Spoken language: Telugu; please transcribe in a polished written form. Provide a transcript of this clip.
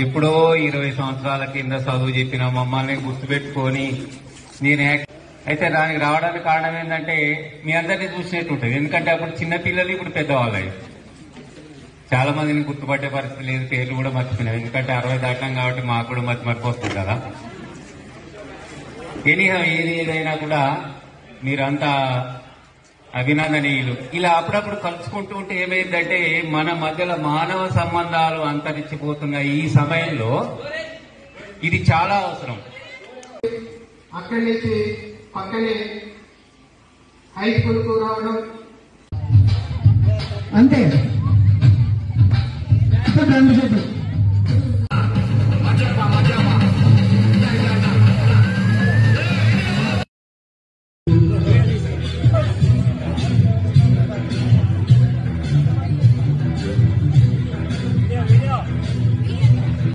ఎప్పుడో 20 సంవత్సరాల కింద చదువు చెప్పిన మమ్మల్ని గుర్తుపెట్టుకొని నేను అయితే దానికి రావడానికి కారణం ఏంటంటే మీ అందరినీ చూసినట్టు ఉంటుంది. ఎందుకంటే అప్పుడు చిన్నపిల్లలు ఇప్పుడు పెద్దవాళ్ళు చాలా మందిని గుర్తుపట్టే పరిస్థితి లేదు, పేర్లు కూడా మర్చిపోయినాం. ఎందుకంటే 60 దాటాం కాబట్టి మాకు కూడా మర్చిపోతుంది కదా. ఎనీహా ఏదైనా కూడా మీరంతా అభినందనీయులు. ఇలా అప్పుడప్పుడు కలుసుకుంటూ ఉంటే ఏమైందంటే మన మధ్యలో మానవ సంబంధాలు అంతరించిపోతున్న ఈ సమయంలో ఇది చాలా అవసరం. అక్కడి నుంచి పక్కనే హై స్కూల్కు రావడం అంతే. 2 సెట్లు